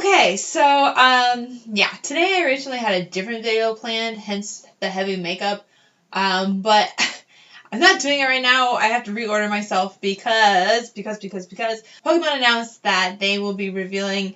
Okay, so, yeah, today I originally had a different video planned, hence the heavy makeup, but I'm not doing it right now. I have to reorder myself because Pokemon announced that they will be revealing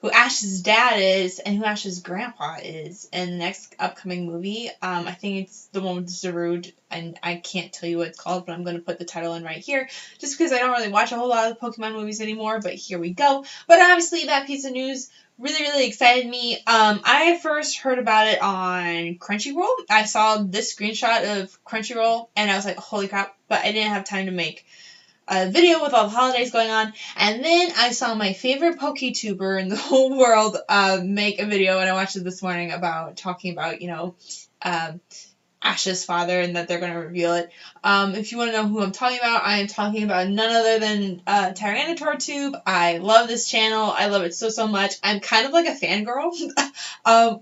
who Ash's dad is and who Ash's grandpa is in the next upcoming movie. I think it's the one with Zarude, and I can't tell you what it's called, but I'm going to put the title in right here, just because I don't really watch a whole lot of Pokemon movies anymore, but here we go. But obviously that piece of news really excited me. I first heard about it on Crunchyroll. I saw this screenshot of Crunchyroll, and I was like, holy crap, but I didn't have time to make a video with all the holidays going on, and then I saw my favorite PokeTuber in the whole world make a video, and I watched it this morning about talking about, Ash's father, and that they're going to reveal it. If you want to know who I'm talking about, I am talking about none other than TyranitarTube. I love this channel. I love it so much. I'm kind of like a fangirl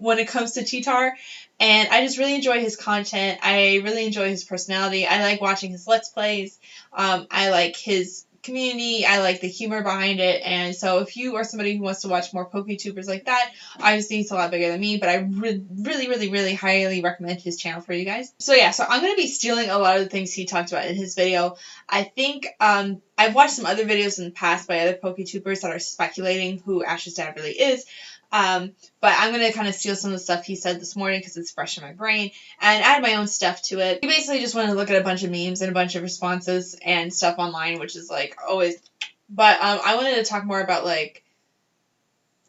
when it comes to Titar. And I just really enjoy his content. I really enjoy his personality. I like watching his Let's Plays. I like his community. I like the humor behind it. And so if you are somebody who wants to watch more PokeTubers like that, obviously he's a lot bigger than me, but I really highly recommend his channel for you guys. So yeah, so I'm going to be stealing a lot of the things he talked about in his video. I think I've watched some other videos in the past by other PokeTubers that are speculating who Ash's dad really is. But I'm going to kind of steal some of the stuff he said this morning because it's fresh in my brain and add my own stuff to it. He basically just wanted to look at a bunch of memes and a bunch of responses and stuff online, which is like always. But I wanted to talk more about, like,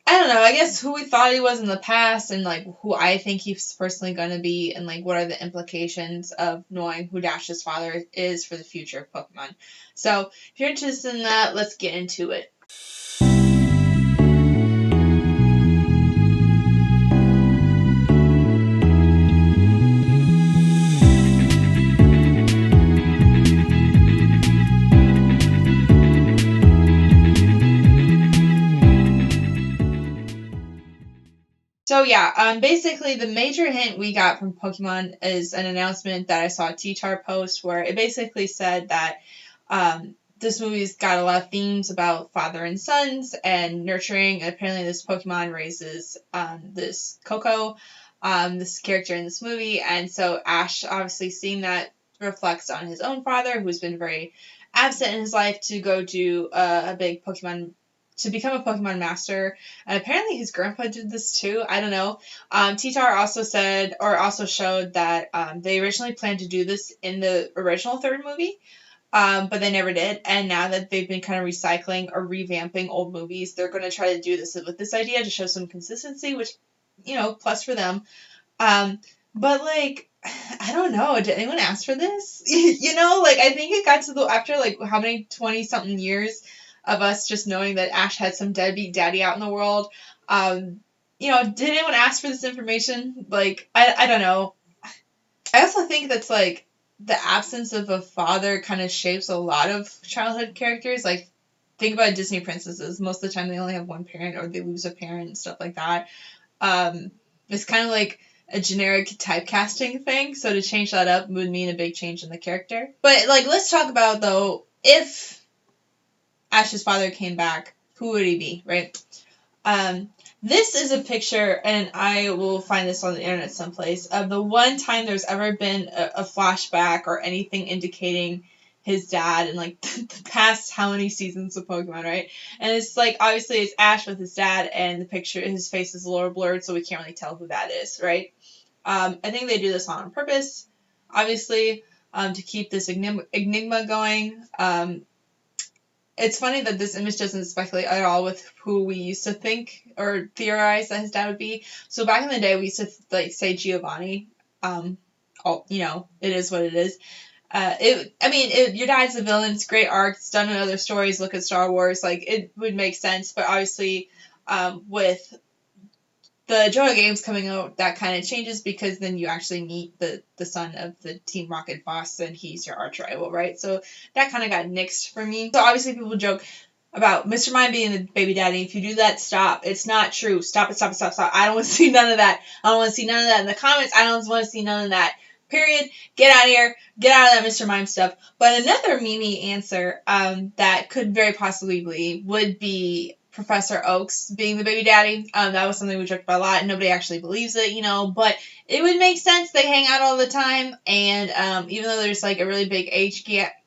I don't know, I guess who we thought he was in the past and, like, who I think he's personally going to be and, like, what are the implications of knowing who Dash's father is for the future of Pokemon. So if you're interested in that, let's get into it. So yeah, basically the major hint we got from Pokemon is an announcement that I saw a T-Tar post where it basically said that this movie's got a lot of themes about father and sons and nurturing. And apparently this Pokemon raises this Coco, this character in this movie, and so Ash, obviously seeing that, reflects on his own father, who's been very absent in his life, to go do a big Pokemon, to become a Pokemon master. And apparently his grandpa did this too. I don't know. T-Tar also said, or also showed that they originally planned to do this in the original third movie, but they never did. And now that they've been kind of recycling or revamping old movies, they're going to try to do this with this idea to show some consistency, which, plus for them. But, like, I don't know. Did anyone ask for this? I think it got to after, like, how many 20-something years of us just knowing that Ash had some deadbeat daddy out in the world. Did anyone ask for this information? Like, I don't know. I also think that's, like, the absence of a father kind of shapes a lot of childhood characters. Like, think about Disney princesses. Most of the time they only have one parent or they lose a parent and stuff like that. It's kind of like a generic typecasting thing, so to change that up would mean a big change in the character. But, like, let's talk about, though, if Ash's father came back, who would he be, right? This is a picture, and I will find this on the internet someplace, of the one time there's ever been a flashback or anything indicating his dad in, like, the past how many seasons of Pokemon, right? And it's, like, obviously it's Ash with his dad, and the picture, his face is a little blurred, so we can't really tell who that is, right? I think they do this on purpose, obviously, to keep this enigma going. It's funny that this image doesn't speculate at all with who we used to think or theorize that his dad would be. So back in the day, we used to say Giovanni. It is what it is. Your dad's a villain. It's great arc. It's done in other stories. Look at Star Wars. Like, it would make sense. But obviously, with the Johto games coming out, that kind of changes because then you actually meet the son of the Team Rocket boss and he's your arch rival, right? So that kind of got nixed for me. So obviously people joke about Mr. Mime being the baby daddy. If you do that, stop. It's not true. Stop it. I don't want to see none of that. I don't want to see none of that in the comments. I don't want to see none of that. Period. Get out of here. Get out of that Mr. Mime stuff. But another Mimi answer that could very possibly be would be Professor Oak's being the baby daddy. That was something we joked about a lot, and nobody actually believes it, but it would make sense. They hang out all the time, and even though there's like a really big age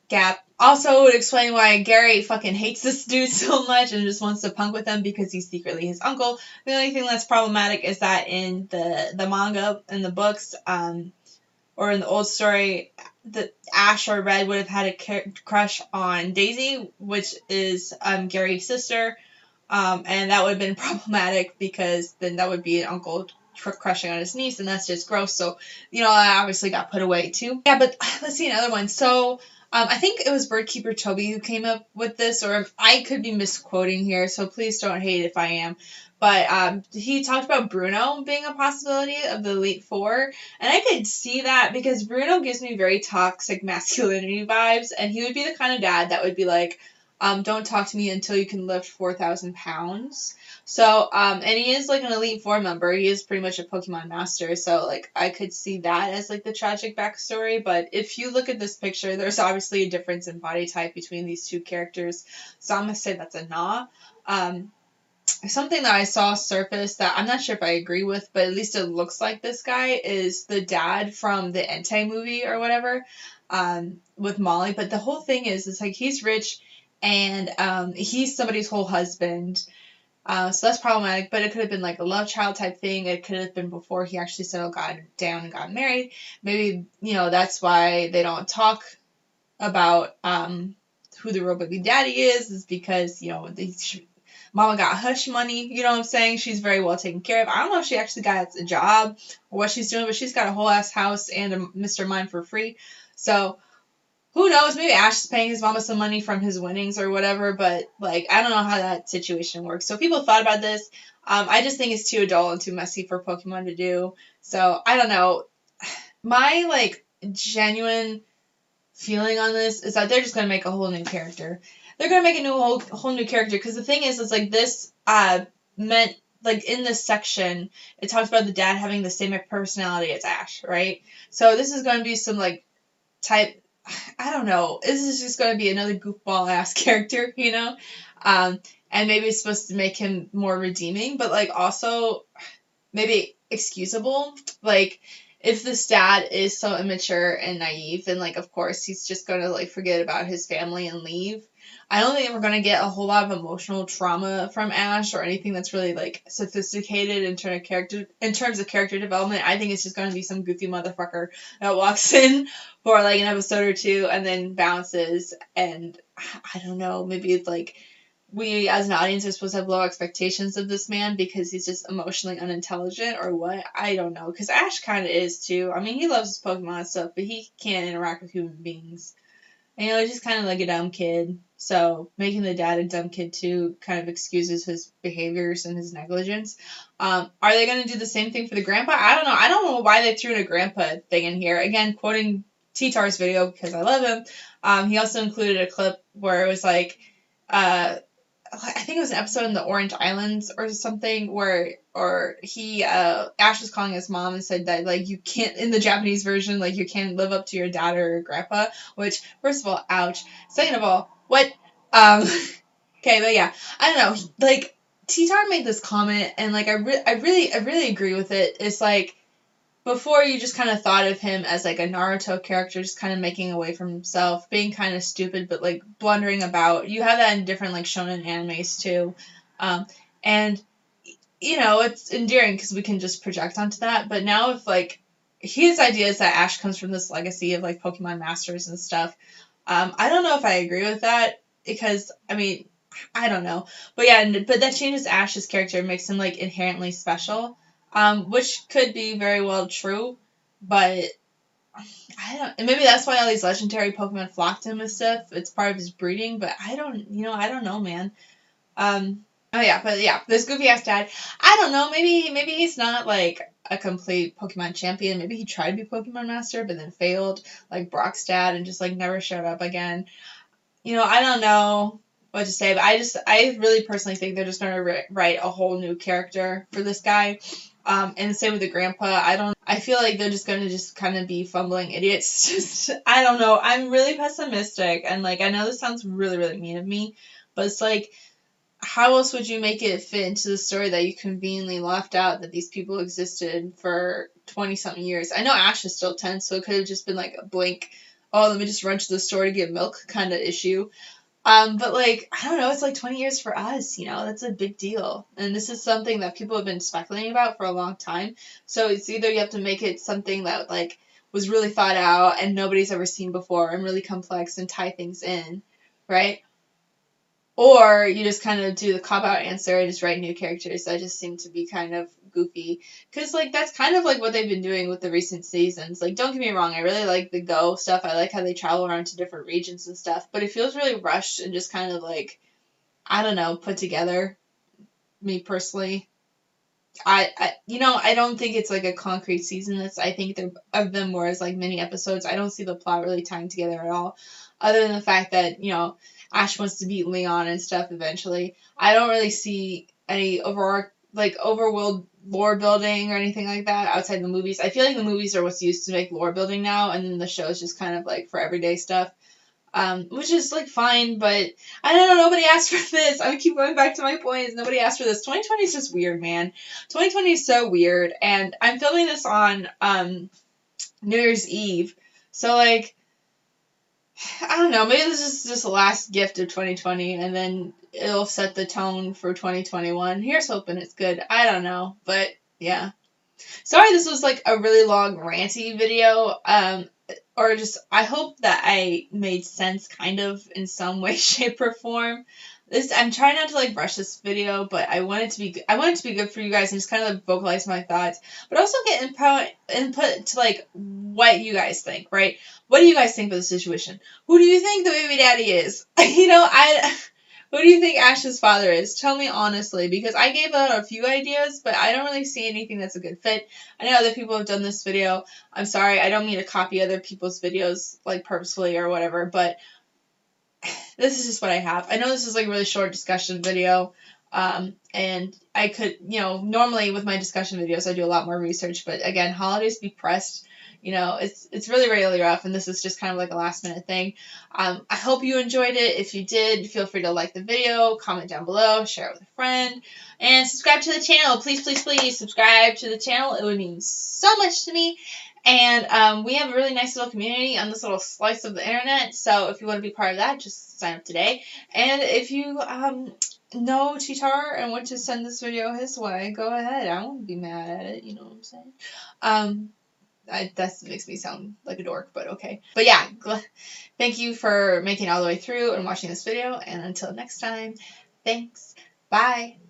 gap, also would explain why Gary fucking hates this dude so much and just wants to punk with him because he's secretly his uncle. The only thing that's problematic is that in the manga, in the books, or in the old story, that Ash or Red would have had a crush on Daisy, which is Gary's sister, and that would have been problematic because then that would be an uncle crushing on his niece, and that's just gross. So, that obviously got put away too. Yeah, but let's see another one. So, I think it was Birdkeeper Toby who came up with this, or I could be misquoting here, so please don't hate if I am. But he talked about Bruno being a possibility of the Elite Four, and I could see that because Bruno gives me very toxic masculinity vibes, and he would be the kind of dad that would be like, don't talk to me until you can lift 4,000 pounds. So, and he is like an Elite Four member. He is pretty much a Pokemon master. So, like, I could see that as like the tragic backstory. But if you look at this picture, there's obviously a difference in body type between these two characters. So, I'm going to say that's a nah. Something that I saw surface that I'm not sure if I agree with, but at least it looks like this guy is the dad from the Entei movie or whatever, with Molly. But the whole thing is, it's like he's rich and he's somebody's whole husband. So that's problematic, but it could have been like a love child type thing. It could have been before he actually settled down and got married. Maybe, that's why they don't talk about who the real baby daddy is because, Mama got hush money, you know what I'm saying? She's very well taken care of. I don't know if she actually got a job or what she's doing, but she's got a whole ass house and a Mr. Mime for free. So, who knows? Maybe Ash is paying his mama some money from his winnings or whatever, but, like, I don't know how that situation works. So, people thought about this. I just think it's too adult and too messy for Pokemon to do. So, I don't know. My, like, genuine feeling on this is that they're just going to make a whole new character. They're going to make a whole new character, because the thing is like this meant, like, in this section, it talks about the dad having the same personality as Ash, right? So this is going to be some, like, type, I don't know, this is just going to be another goofball-ass character, and maybe it's supposed to make him more redeeming, but, like, also maybe excusable, like, if this dad is so immature and naive, then, like, of course, he's just going to, like, forget about his family and leave. I don't think we're going to get a whole lot of emotional trauma from Ash or anything that's really, like, sophisticated in terms of character development. I think it's just going to be some goofy motherfucker that walks in for, like, an episode or two and then bounces, and I don't know, maybe it's, like, we as an audience are supposed to have low expectations of this man because he's just emotionally unintelligent or what? I don't know. Because Ash kind of is too. I mean, he loves his Pokemon and stuff, but he can't interact with human beings. And, he's just kind of like a dumb kid. So making the dad a dumb kid too kind of excuses his behaviors and his negligence. Are they going to do the same thing for the grandpa? I don't know. I don't know why they threw in a grandpa thing in here. Again, quoting T-Tar's video because I love him. He also included a clip where it was like, I think it was an episode in the Orange Islands or something or he, Ash was calling his mom and said that, like, you can't, in the Japanese version, like, you can't live up to your dad or your grandpa, which, first of all, ouch. Second of all, what, okay, but yeah, I don't know, like, T-Tar made this comment, and, like, I really agree with it. It's like, before you just kind of thought of him as, like, a Naruto character, just kind of making away from himself, being kind of stupid, but, like, blundering about. You have that in different, like, shonen animes, too. And, it's endearing because we can just project onto that. But now if, like, his idea is that Ash comes from this legacy of, like, Pokemon Masters and stuff. I don't know if I agree with that because, I mean, I don't know. But yeah, but that changes Ash's character and makes him, like, inherently special. Which could be very well true, but I don't, and maybe that's why all these legendary Pokemon flock to him and stuff. It's part of his breeding, but I don't know, man. Oh yeah, but yeah, this goofy ass dad, I don't know, maybe he's not, like, a complete Pokemon champion. Maybe he tried to be Pokemon Master, but then failed, like Brock's dad, and just, like, never showed up again. I don't know what to say, but I really personally think they're just going to write a whole new character for this guy. And the same with the grandpa. I feel like they're just going to just kind of be fumbling idiots. Just, I don't know. I'm really pessimistic. And, like, I know this sounds really, really mean of me, but it's like, how else would you make it fit into the story that you conveniently left out that these people existed for 20 something years? I know Ash is still 10, so it could have just been like a blink, oh, let me just run to the store to get milk kind of issue. But like, I don't know, it's like 20 years for us, that's a big deal. And this is something that people have been speculating about for a long time. So it's either you have to make it something that like was really thought out and nobody's ever seen before and really complex and tie things in, right? Or you just kind of do the cop out answer and just write new characters that just seem to be kind of goofy. Because, like, that's kind of like what they've been doing with the recent seasons. Like, don't get me wrong, I really like the Go stuff. I like how they travel around to different regions and stuff. But it feels really rushed and just kind of like, I don't know, put together. Me personally. I don't think it's like a concrete season. I think they're of them more as like mini episodes. I don't see the plot really tying together at all, other than the fact that Ash wants to beat Leon and stuff eventually. I don't really see any overworld lore building or anything like that outside the movies. I feel like the movies are what's used to make lore building now, and then the show is just kind of like for everyday stuff. Which is like fine, but I don't know. Nobody asked for this. I keep going back to my points. Nobody asked for this. 2020 is just weird, man. 2020 is so weird, and I'm filming this on New Year's Eve, so like I don't know. Maybe this is just the last gift of 2020, and then it'll set the tone for 2021. Here's hoping it's good. I don't know, but yeah. Sorry, this was like a really long ranty video. Or just I hope that I made sense kind of in some way, shape, or form. I'm trying not to like rush this video, but I want it to be good for you guys and just kind of like vocalize my thoughts, but also get input to like what you guys think, right? What do you guys think of the situation? Who do you think the baby daddy is? Who do you think Ash's father is? Tell me honestly, because I gave out a few ideas, but I don't really see anything that's a good fit. I know other people have done this video. I'm sorry, I don't mean to copy other people's videos, like, purposefully or whatever, but this is just what I have. I know this is, like, a really short discussion video, and I could, normally with my discussion videos, I do a lot more research, but again, holidays be pressed. It's really, really rough, and this is just kind of like a last-minute thing. I hope you enjoyed it. If you did, feel free to like the video, comment down below, share it with a friend, and subscribe to the channel. Please, please, please subscribe to the channel. It would mean so much to me. And we have a really nice little community on this little slice of the internet, so if you want to be part of that, just sign up today. And if you know Chitar and want to send this video his way, go ahead. I won't be mad at it, you know what I'm saying? That makes me sound like a dork, but okay. But yeah, thank you for making it all the way through and watching this video, and until next time, thanks. Bye.